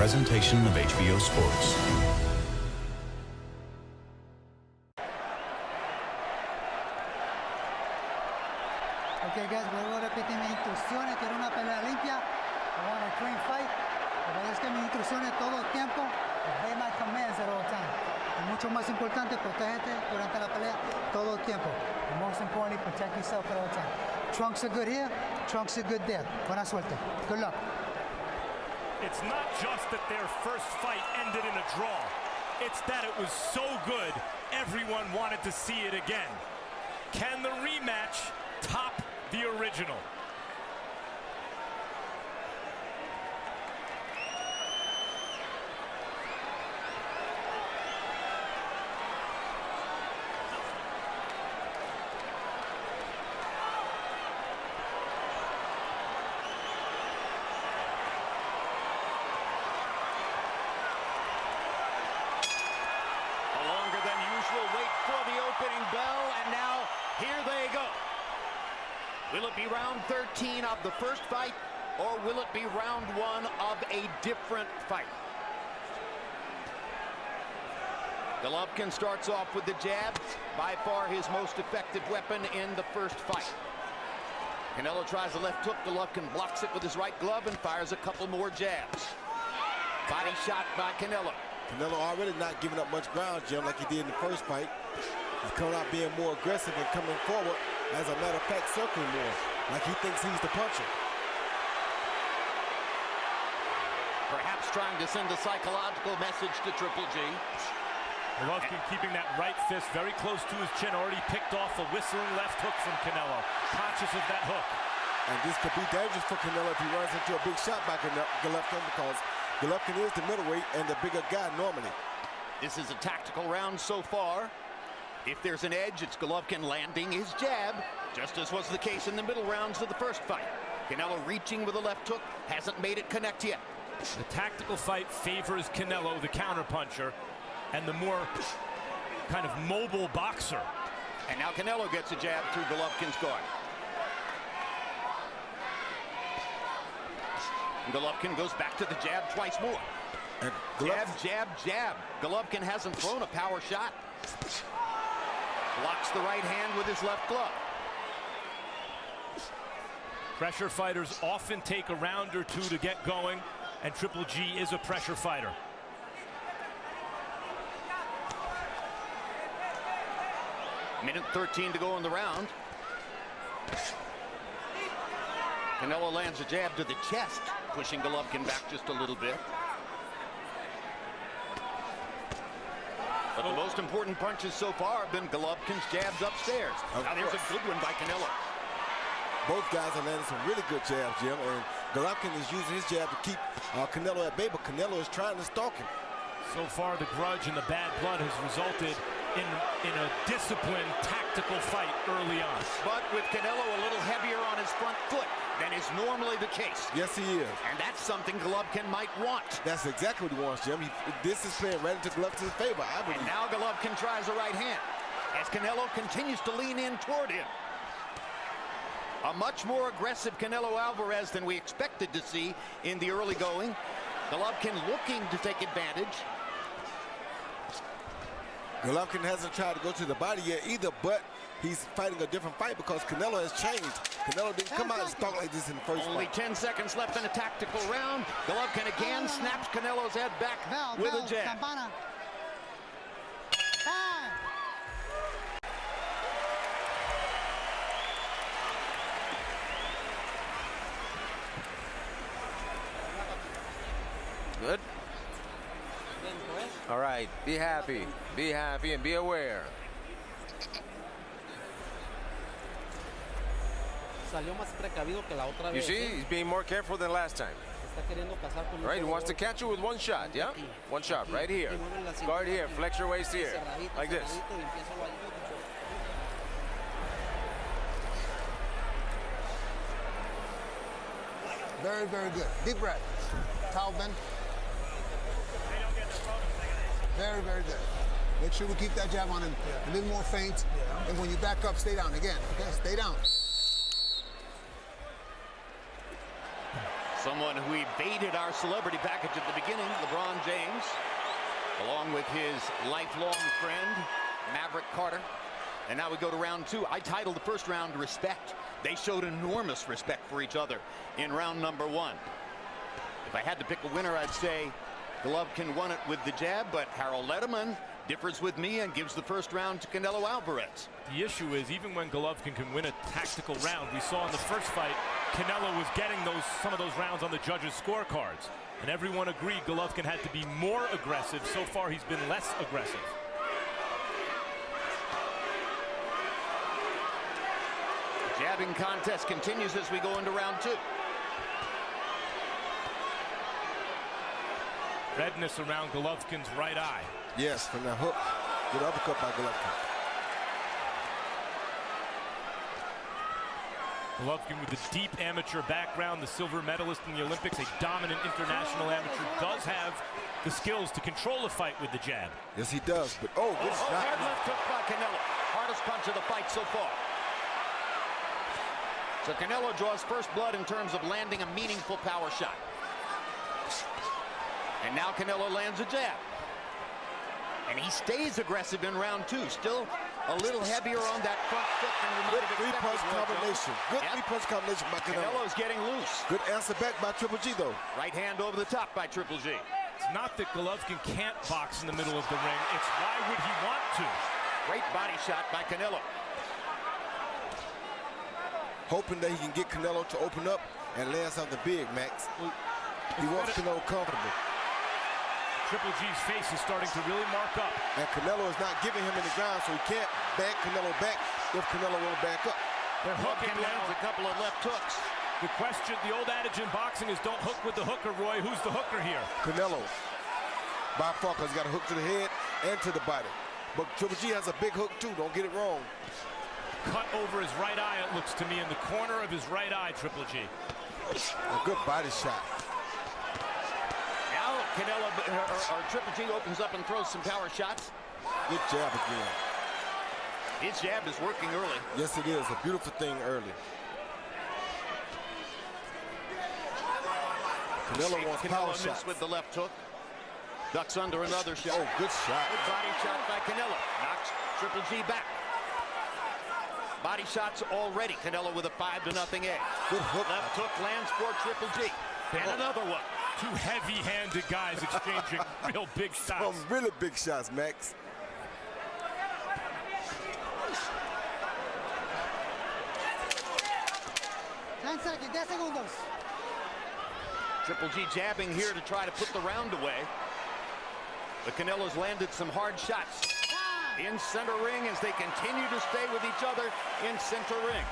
presentation of HBO Sports. Okay guys, vuelvo a repetir mis instrucciones, quiero una pelea limpia. I want a clean fight. Obedezcan mis instrucciones todo el tiempo. Obey my commands at all time. Y mucho más importante, protégete durante la pelea todo el tiempo. And most importantly, protect yourself at all time. Trunks are good here, trunks are good there. Buena suerte. Good luck. It's not just that their first fight ended in a draw. It's that it was so good, everyone wanted to see it again. Can the rematch top the original? Bell, and now here they go. Will it be round 13 of the first fight, or will it be round 1 of a different fight? Golovkin starts off with the jab, by far his most effective weapon in the first fight. Canelo tries the left hook. Golovkin blocks it with his right glove and fires a couple more jabs. Body shot by Canelo. Canelo already not giving up much ground, Jim, like he did in the first fight. He's coming out being more aggressive and coming forward, as a matter of fact, circling more, like he thinks he's the puncher. Perhaps trying to send a psychological message to Triple G. Golovkin keeping that right fist very close to his chin, already picked off a whistling left hook from Canelo. Conscious of that hook. And this could be dangerous for Canelo if he runs into a big shot by Golovkin, because Golovkin is the middleweight and the bigger guy normally. This is a tactical round so far. If there's an edge, it's Golovkin landing his jab, just as was the case in the middle rounds of the first fight. Canelo reaching with a left hook, hasn't made it connect yet. The tactical fight favors Canelo, the counterpuncher, and the more kind of mobile boxer. And now Canelo gets a jab through Golovkin's guard. Golovkin goes back to the jab twice more. Jab, jab, jab. Golovkin hasn't thrown a power shot. Blocks the right hand with his left glove. Pressure fighters often take a round or two to get going, and Triple G is a pressure fighter. Minute 13 to go in the round. Canelo lands a jab to the chest, pushing Golovkin back just a little bit. But the most important punches so far have been Golovkin's jabs upstairs. Now there's a good one by Canelo. Both guys are landing some really good jabs, Jim, and Golovkin is using his jab to keep Canelo at bay, but Canelo is trying to stalk him. So far, the grudge and the bad blood has resulted in a disciplined, tactical fight early on. But with Canelo a little heavier on his front foot than is normally the case. Yes, he is. And that's something Golovkin might want. That's exactly what he wants, Jim. This is playing right into Golovkin's favor, I believe. And now Golovkin tries a right hand as Canelo continues to lean in toward him. A much more aggressive Canelo Alvarez than we expected to see in the early going. Golovkin looking to take advantage. Golovkin hasn't tried to go to the body yet either, but he's fighting a different fight because Canelo has changed. Canelo didn't come out and stalk like this in the first fight. Only 10 seconds left in a tactical round. Golovkin again snaps Canelo's head back with a jab. Good. All right, be happy, and be aware. You see, he's being more careful than last time. All right, he wants to catch you with one shot, yeah? One shot right here. Guard here, flex your waist here, like this. Very, very good. Deep breath. Towel bend. Very, very good. Make sure we keep that jab on him. A little more feint. And when you back up, stay down again. Okay, stay down. Some someone who evaded our celebrity package at the beginning, LeBron James, along with his lifelong friend, Maverick Carter. And now we go to round 2. I titled the first round Respect. They showed enormous respect for each other in round number 1. If I had to pick a winner, I'd say Golovkin won it with the jab, but Harold Letterman differs with me and gives the first round to Canelo Alvarez. The issue is, even when Golovkin can win a tactical round, we saw in the first fight, Canelo was getting some of those rounds on the judges' scorecards. And everyone agreed Golovkin had to be more aggressive. So far, he's been less aggressive. The jabbing contest continues as we go into round 2. Redness around Golovkin's right eye. Yes, from that hook. Good uppercut by Golovkin. Golovkin with a deep amateur background, the silver medalist in the Olympics, a dominant international amateur, does have the skills to control a fight with the jab. Yes, he does. But good shot. Hard left hook by Canelo. Hardest punch of the fight so far. So Canelo draws first blood in terms of landing a meaningful power shot. And now Canelo lands a jab. And he stays aggressive in round 2. Still a little heavier on that front foot than we might have expected. Good three-punch combination. Good three-punch combination by Canelo. Canelo's getting loose. Good answer back by Triple G, though. Right hand over the top by Triple G. It's not that Golovkin can't box in the middle of the ring. It's why would he want to? Great body shot by Canelo. Hoping that he can get Canelo to open up and land something big, Max. He wants Canelo comfortable. Triple G's face is starting to really mark up. And Canelo is not giving him any ground, so he can't back Canelo back if Canelo won't back up. They're hooking lands a couple of left hooks. The question, the old adage in boxing is don't hook with the hooker, Roy. Who's the hooker here? Canelo. By far, because he's got a hook to the head and to the body. But Triple G has a big hook, too. Don't get it wrong. Cut over his right eye, it looks to me, in the corner of his right eye, Triple G. A good body shot. Now Canelo, or Triple G opens up and throws some power shots. Good jab again. His jab is working early. Yes, it is. A beautiful thing early. Canelo wants power shots. With the left hook. Ducks under another shot. Oh, good shot. Good body shot by Canelo. Knocks Triple G back. Body shots already. Canelo with a 5-0 edge. Good hook. Left hook lands for Triple G. And another one. Two heavy-handed guys exchanging real big shots. Some really big shots, Max. Triple G jabbing here to try to put the round away. But Canelo's landed some hard shots in center ring as they continue to stay with each other in center ring.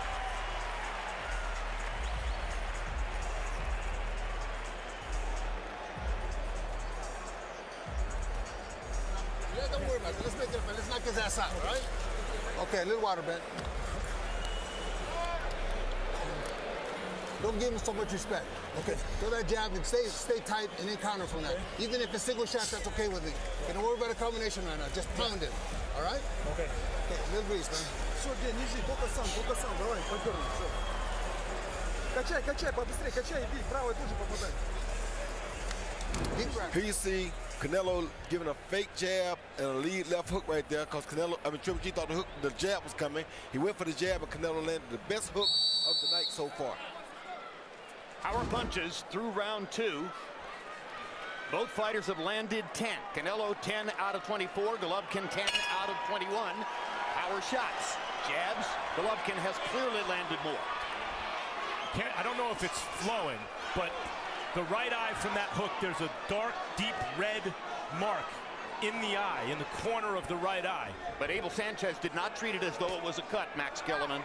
Yeah, don't worry about it. Let's make it up, man. Let's knock his ass out, all right? Okay, a little water, Ben. Don't give him so much respect. Okay, throw that jab and stay tight and then counter from that. Even if it's single shots, that's okay with me. Okay, don't worry about the combination right now. Just pound it. All right? Okay. Okay, little grease, man. Все, Дэн, ниже, только сам, давай, подерни, все. Качай, побыстрее, качай и бей, правой тоже попадай. Here you see Canelo giving a fake jab and a lead left hook right there because Triple G thought the jab was coming. He went for the jab and Canelo landed the best hook of the night so far. Power punches through round 2. Both fighters have landed 10. Canelo 10 out of 24. Golovkin 10 out of 21. Power shots. Jabs. Golovkin has clearly landed more. I don't know if it's flowing, but the right eye from that hook, there's a dark, deep red mark in the eye, in the corner of the right eye. But Abel Sanchez did not treat it as though it was a cut, Max Kellerman.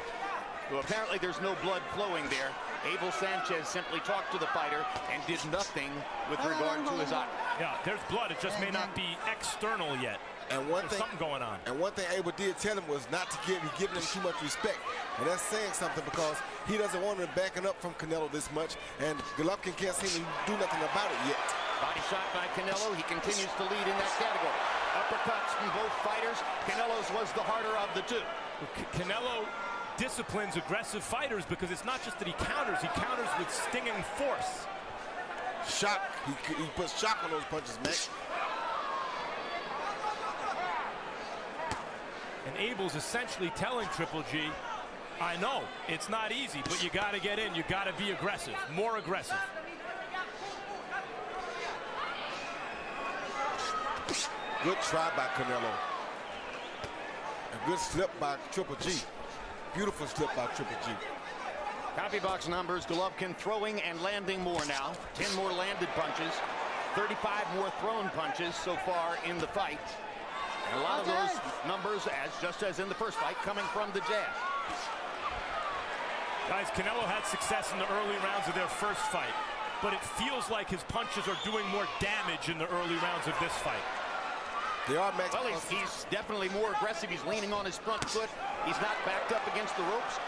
So apparently there's no blood flowing there. Abel Sanchez simply talked to the fighter and did nothing with regard to his eye. Yeah, there's blood. It just may not be external yet. And there's something going on. And one thing Abel did tell him was not to give him too much respect. And that's saying something because he doesn't want him backing up from Canelo this much. And Golovkin can't seem to do nothing about it yet. Body shot by Canelo. He continues to lead in that category. Uppercuts from both fighters. Canelo's was the harder of the two. Canelo disciplines aggressive fighters because it's not just that he counters with stinging force. Shock. He puts shock on those punches, Max. And Abel's essentially telling Triple G, I know it's not easy, but you got to get in. You got to be aggressive, more aggressive. Good try by Canelo. A good slip by Triple G. Beautiful slip by Triple G. Copy box numbers, Golovkin throwing and landing more now. 10 more landed punches, 35 more thrown punches so far in the fight. And a lot of those numbers, just as in the first fight, coming from the jab. Guys, Canelo had success in the early rounds of their first fight, but it feels like his punches are doing more damage in the early rounds of this fight. They are, Max. Well, he's definitely more aggressive. He's leaning on his front foot. He's not backed up against the ropes.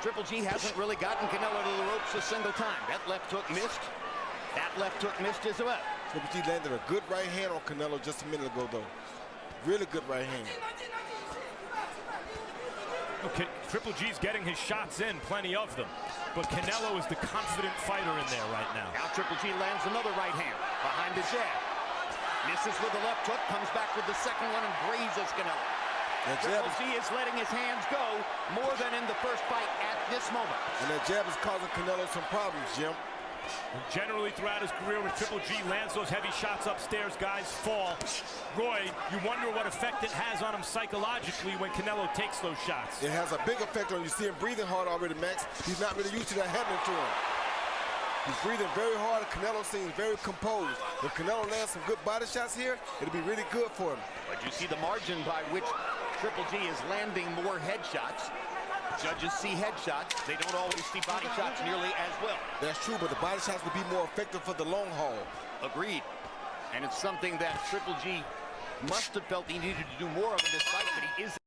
Triple G hasn't really gotten Canelo to the ropes a single time. That left hook missed. That left hook missed as well. Triple G landed a good right hand on Canelo just a minute ago, though. Really good right hand. Okay, Triple G's getting his shots in, plenty of them. But Canelo is the confident fighter in there right now. Now Triple G lands another right hand behind the jab. Misses with the left hook, comes back with the second one and grazes Canelo. Triple G is letting his hands go more than in the first fight at this moment. And that jab is causing Canelo some problems, Jim. And generally throughout his career, when Triple G lands those heavy shots upstairs, guys fall. Roy, you wonder what effect it has on him psychologically when Canelo takes those shots. It has a big effect on you. See him breathing hard already, Max. He's not really used to that happening to him. He's breathing very hard. Canelo seems very composed. If Canelo lands some good body shots here, it'll be really good for him. But you see the margin by which Triple G is landing more headshots. Judges see headshots. They don't always see body shots nearly as well. That's true, but the body shots will be more effective for the long haul. Agreed. And it's something that Triple G must have felt he needed to do more of in this fight, but he is